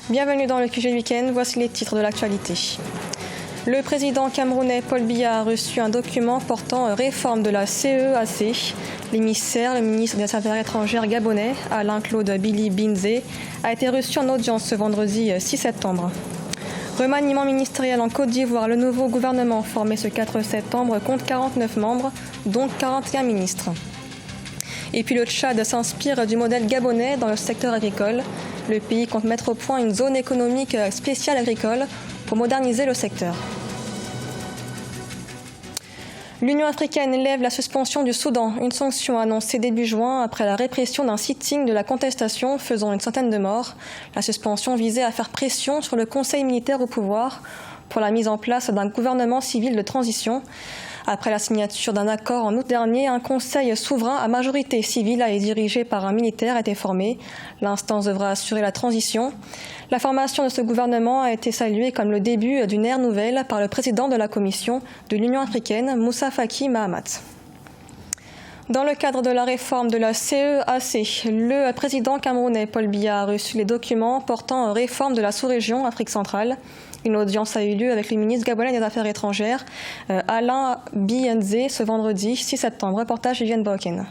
Bienvenue dans le QG Week-end, voici les titres de l'actualité. Le président camerounais Paul Biya a reçu un document portant réforme de la CEAC. L'émissaire, le ministre des Affaires étrangères gabonais, Alain-Claude Billy Binzé, a été reçu en audience ce vendredi 6 septembre. Remaniement ministériel en Côte d'Ivoire, le nouveau gouvernement formé ce 4 septembre compte 49 membres, dont 41 ministres. Et puis le Tchad s'inspire du modèle gabonais dans le secteur agricole. Le pays compte mettre au point une zone économique spéciale agricole pour moderniser le secteur. L'Union africaine lève la suspension du Soudan, une sanction annoncée début juin après la répression d'un sitting de la contestation faisant une centaine de morts. La suspension visait à faire pression sur le Conseil militaire au pouvoir pour la mise en place d'un gouvernement civil de transition. Après la signature d'un accord en août dernier, un conseil souverain à majorité civile et dirigé par un militaire a été formé. L'instance devra assurer la transition. La formation de ce gouvernement a été saluée comme le début d'une ère nouvelle par le président de la Commission de l'Union africaine, Moussa Faki Mahamat. Dans le cadre de la réforme de la CEAC, le président camerounais Paul Biya a reçu les documents portant réforme de la sous-région Afrique centrale. Une audience a eu lieu avec le ministre gabonais des Affaires étrangères, Alain Binzé, ce vendredi 6 septembre. Reportage Viviane Bauken.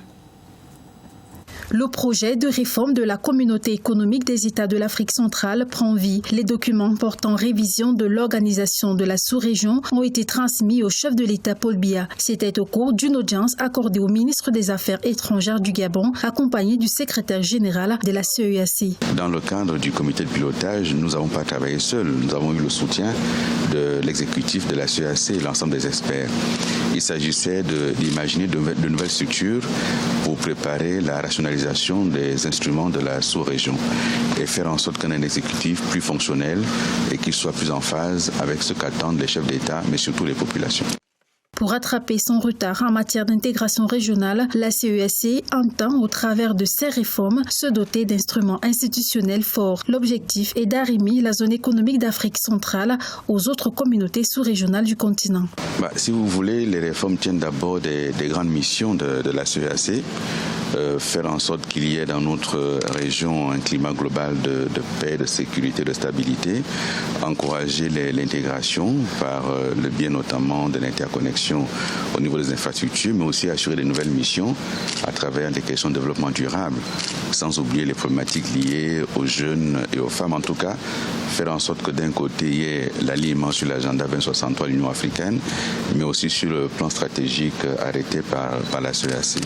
Le projet de réforme de la communauté économique des États de l'Afrique centrale prend vie. Les documents portant révision de l'organisation de la sous-région ont été transmis au chef de l'État Paul Biya. C'était au cours d'une audience accordée au ministre des Affaires étrangères du Gabon, accompagné du secrétaire général de la CEAC. Dans le cadre du comité de pilotage, nous n'avons pas travaillé seuls. Nous avons eu le soutien de l'exécutif de la CEAC et l'ensemble des experts. Il s'agissait d'imaginer de nouvelles structures pour préparer la rationalisation des instruments de la sous-région et faire en sorte qu'on ait un exécutif plus fonctionnel et qu'il soit plus en phase avec ce qu'attendent les chefs d'État, mais surtout les populations. Pour rattraper son retard en matière d'intégration régionale, la CEAC entend, au travers de ces réformes, se doter d'instruments institutionnels forts. L'objectif est d'arrimer la zone économique d'Afrique centrale aux autres communautés sous-régionales du continent. Si vous voulez, les réformes tiennent d'abord des grandes missions de la CEAC. Faire en sorte qu'il y ait dans notre région un climat global de paix, de sécurité, de stabilité, encourager l'intégration par le biais notamment de l'interconnexion au niveau des infrastructures, mais aussi assurer des nouvelles missions à travers des questions de développement durable, sans oublier les problématiques liées aux jeunes et aux femmes. En tout cas, faire en sorte que d'un côté, il y ait l'alignement sur l'agenda 2063 de l'Union africaine, mais aussi sur le plan stratégique arrêté par la CEAC.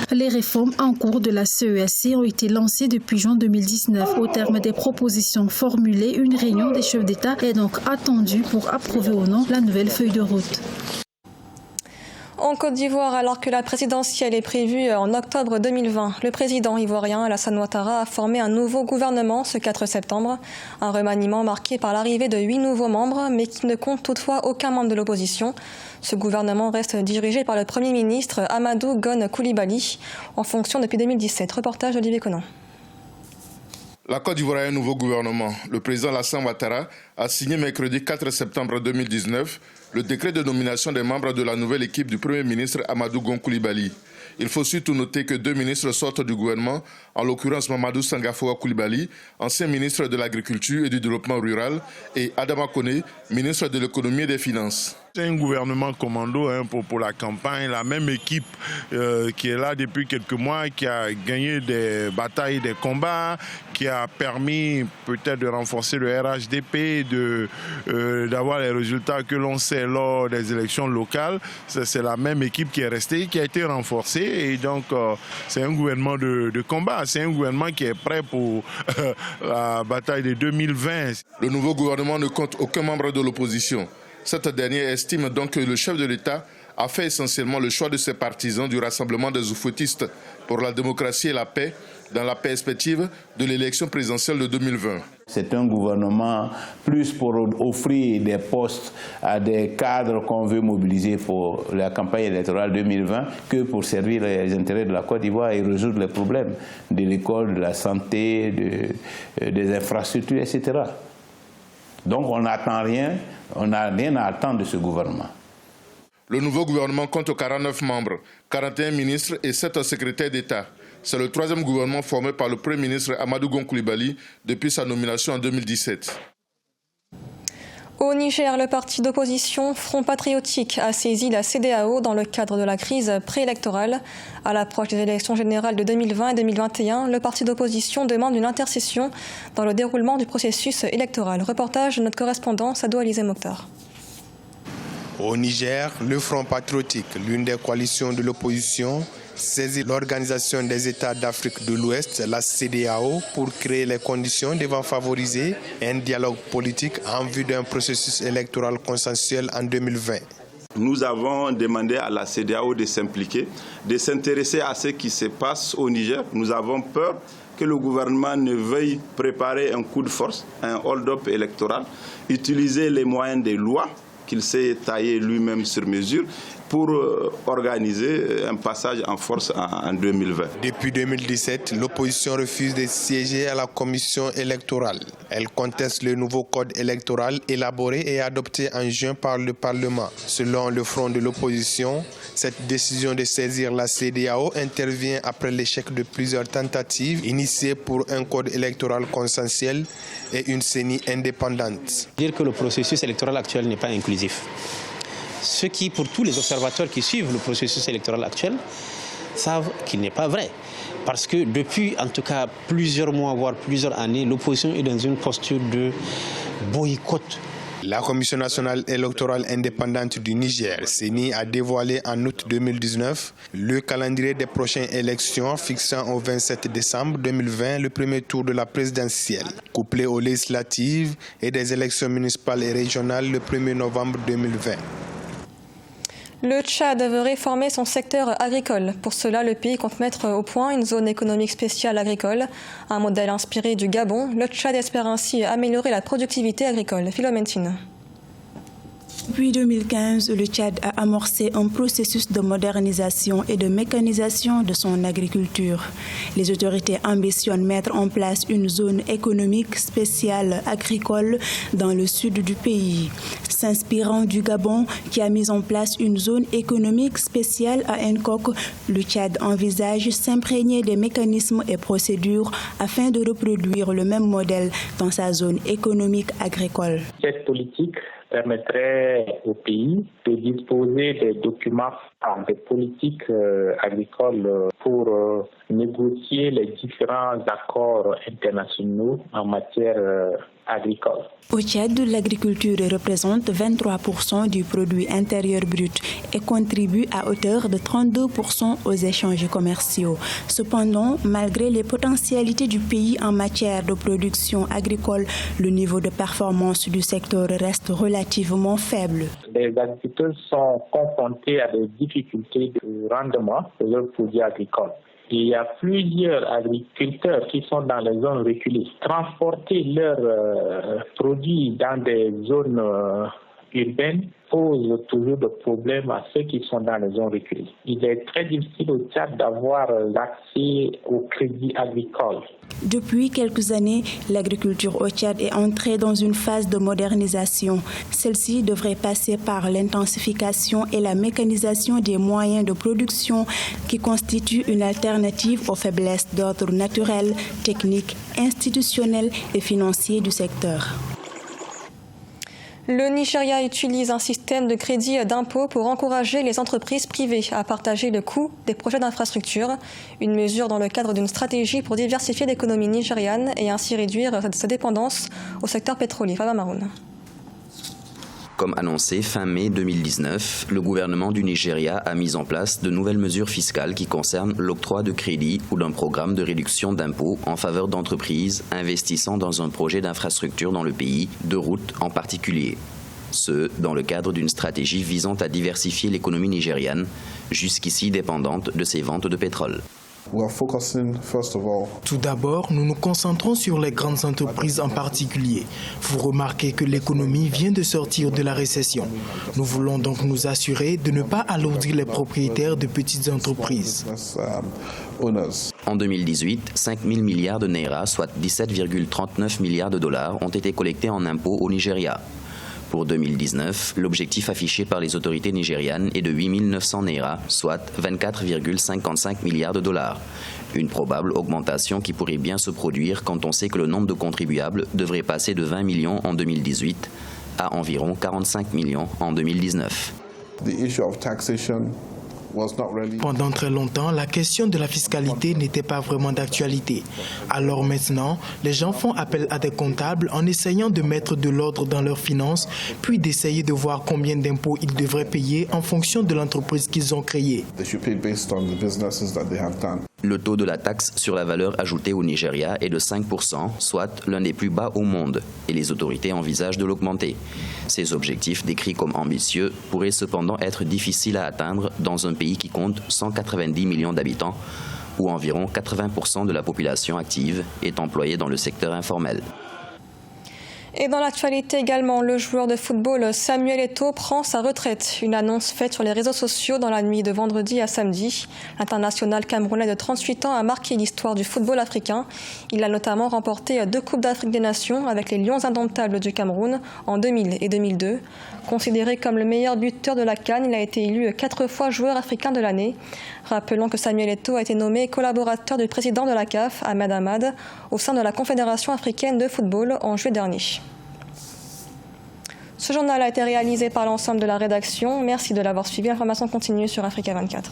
Les réformes en cours de la CEAC ont été lancées depuis juin 2019. Au terme des propositions formulées, une réunion des chefs d'État est donc attendue pour approuver ou non la nouvelle feuille de route. En Côte d'Ivoire, alors que la présidentielle est prévue en octobre 2020, le président ivoirien Alassane Ouattara a formé un nouveau gouvernement ce 4 septembre. Un remaniement marqué par l'arrivée de 8 nouveaux membres, mais qui ne compte toutefois aucun membre de l'opposition. Ce gouvernement reste dirigé par le Premier ministre Amadou Gon Coulibaly, en fonction depuis 2017. Reportage d'Olivier Conan. La Côte d'Ivoire a un nouveau gouvernement. Le président Alassane Ouattara a signé mercredi 4 septembre 2019 le décret de nomination des membres de la nouvelle équipe du Premier ministre Amadou Gon Coulibaly. Il faut surtout noter que 2 ministres sortent du gouvernement, en l'occurrence Mamadou Sangafoua Coulibaly, ancien ministre de l'Agriculture et du Développement rural, et Adama Koné, ministre de l'Économie et des Finances. C'est un gouvernement commando pour la campagne, la même équipe qui est là depuis quelques mois, qui a gagné des batailles, des combats, qui a permis peut-être de renforcer le RHDP, d'avoir les résultats que l'on sait lors des élections locales. C'est la même équipe qui est restée, qui a été renforcée et donc c'est un gouvernement de combat, c'est un gouvernement qui est prêt pour la bataille de 2020. Le nouveau gouvernement ne compte aucun membre de l'opposition. Cette dernière estime donc que le chef de l'État a fait essentiellement le choix de ses partisans du rassemblement des oufouettistes pour la démocratie et la paix dans la perspective de l'élection présidentielle de 2020. C'est un gouvernement plus pour offrir des postes à des cadres qu'on veut mobiliser pour la campagne électorale 2020 que pour servir les intérêts de la Côte d'Ivoire et résoudre les problèmes de l'école, de la santé, des infrastructures, etc. Donc on n'attend rien, on n'a rien à attendre de ce gouvernement. Le nouveau gouvernement compte 49 membres, 41 ministres et 7 secrétaires d'État. C'est le troisième gouvernement formé par le Premier ministre Amadou Gon Coulibaly depuis sa nomination en 2017. Au Niger, le parti d'opposition Front Patriotique a saisi la CEDEAO dans le cadre de la crise préélectorale. À l'approche des élections générales de 2020 et 2021, le parti d'opposition demande une intercession dans le déroulement du processus électoral. Reportage de notre correspondant Sadou Alizé Mokhtar. Au Niger, le Front Patriotique, l'une des coalitions de l'opposition, saisit l'Organisation des États d'Afrique de l'Ouest, la CEDEAO, pour créer les conditions devant favoriser un dialogue politique en vue d'un processus électoral consensuel en 2020. Nous avons demandé à la CEDEAO de s'impliquer, de s'intéresser à ce qui se passe au Niger. Nous avons peur que le gouvernement ne veuille préparer un coup de force, un hold-up électoral, utiliser les moyens des lois qu'il s'est taillé lui-même sur mesure pour organiser un passage en force en 2020. Depuis 2017, l'opposition refuse de siéger à la commission électorale. Elle conteste le nouveau code électoral élaboré et adopté en juin par le Parlement. Selon le front de l'opposition, cette décision de saisir la CEDEAO intervient après l'échec de plusieurs tentatives initiées pour un code électoral consensuel et une CENI indépendante. Dire que le processus électoral actuel n'est pas inclusif. Ce qui, pour tous les observateurs qui suivent le processus électoral actuel, savent qu'il n'est pas vrai. Parce que depuis, en tout cas, plusieurs mois, voire plusieurs années, l'opposition est dans une posture de boycott. La Commission nationale électorale indépendante du Niger, CENI, a dévoilé en août 2019 le calendrier des prochaines élections fixant au 27 décembre 2020 le premier tour de la présidentielle, couplé aux législatives et des élections municipales et régionales le 1er novembre 2020. Le Tchad veut réformer son secteur agricole. Pour cela, le pays compte mettre au point une zone économique spéciale agricole. Un modèle inspiré du Gabon, le Tchad espère ainsi améliorer la productivité agricole. Philoméntine. Depuis 2015, le Tchad a amorcé un processus de modernisation et de mécanisation de son agriculture. Les autorités ambitionnent mettre en place une zone économique spéciale agricole dans le sud du pays. S'inspirant du Gabon, qui a mis en place une zone économique spéciale à Nkok, le Tchad envisage s'imprégner des mécanismes et procédures afin de reproduire le même modèle dans sa zone économique agricole. Cette politique permettrait au pays de disposer des documents des politiques agricoles pour négocier les différents accords internationaux en matière agricole. Au Tchad, l'agriculture représente 23% du produit intérieur brut et contribue à hauteur de 32% aux échanges commerciaux. Cependant, malgré les potentialités du pays en matière de production agricole, le niveau de performance du secteur reste relativement faible. Les agriculteurs sont confrontés à des difficultés de rendement de leurs produits agricoles. Il y a plusieurs agriculteurs qui sont dans les zones reculées. Transporter leurs produits dans des zones urbaines pose toujours de problèmes à ceux qui sont dans les zones reculées. Il est très difficile au Tchad d'avoir l'accès au crédit agricole. Depuis quelques années, l'agriculture au Tchad est entrée dans une phase de modernisation. Celle-ci devrait passer par l'intensification et la mécanisation des moyens de production qui constituent une alternative aux faiblesses d'ordre naturel, technique, institutionnel et financier du secteur. Le Nigeria utilise un système de crédit d'impôt pour encourager les entreprises privées à partager le coût des projets d'infrastructure, une mesure dans le cadre d'une stratégie pour diversifier l'économie nigériane et ainsi réduire sa dépendance au secteur pétrolier. Faba Maroun. Comme annoncé fin mai 2019, le gouvernement du Nigeria a mis en place de nouvelles mesures fiscales qui concernent l'octroi de crédit ou d'un programme de réduction d'impôts en faveur d'entreprises investissant dans un projet d'infrastructure dans le pays, de routes en particulier. Ce, dans le cadre d'une stratégie visant à diversifier l'économie nigériane, jusqu'ici dépendante de ses ventes de pétrole. Tout d'abord, nous nous concentrons sur les grandes entreprises en particulier. Vous remarquez que l'économie vient de sortir de la récession. Nous voulons donc nous assurer de ne pas alourdir les propriétaires de petites entreprises. En 2018, 5 000 milliards de naira, soit 17,39 milliards de dollars, ont été collectés en impôts au Nigeria. Pour 2019, l'objectif affiché par les autorités nigérianes est de 8 900 naira, soit 24,55 milliards de dollars. Une probable augmentation qui pourrait bien se produire quand on sait que le nombre de contribuables devrait passer de 20 millions en 2018 à environ 45 millions en 2019. Pendant très longtemps, la question de la fiscalité n'était pas vraiment d'actualité. Alors maintenant, les gens font appel à des comptables en essayant de mettre de l'ordre dans leurs finances, puis d'essayer de voir combien d'impôts ils devraient payer en fonction de l'entreprise qu'ils ont créée. Le taux de la taxe sur la valeur ajoutée au Nigeria est de 5%, soit l'un des plus bas au monde, et les autorités envisagent de l'augmenter. Ces objectifs, décrits comme ambitieux, pourraient cependant être difficiles à atteindre dans un pays qui compte 190 millions d'habitants, où environ 80% de la population active est employée dans le secteur informel. Et dans l'actualité également, le joueur de football Samuel Eto'o prend sa retraite. Une annonce faite sur les réseaux sociaux dans la nuit de vendredi à samedi. L'international camerounais de 38 ans a marqué l'histoire du football africain. Il a notamment remporté 2 Coupes d'Afrique des Nations avec les Lions indomptables du Cameroun en 2000 et 2002. Considéré comme le meilleur buteur de la CAN, il a été élu 4 fois joueur africain de l'année. Rappelons que Samuel Eto'o a été nommé collaborateur du président de la CAF, Ahmed Ahmad, au sein de la Confédération africaine de football en juillet dernier. Ce journal a été réalisé par l'ensemble de la rédaction. Merci de l'avoir suivi. L'information continue sur Africa 24.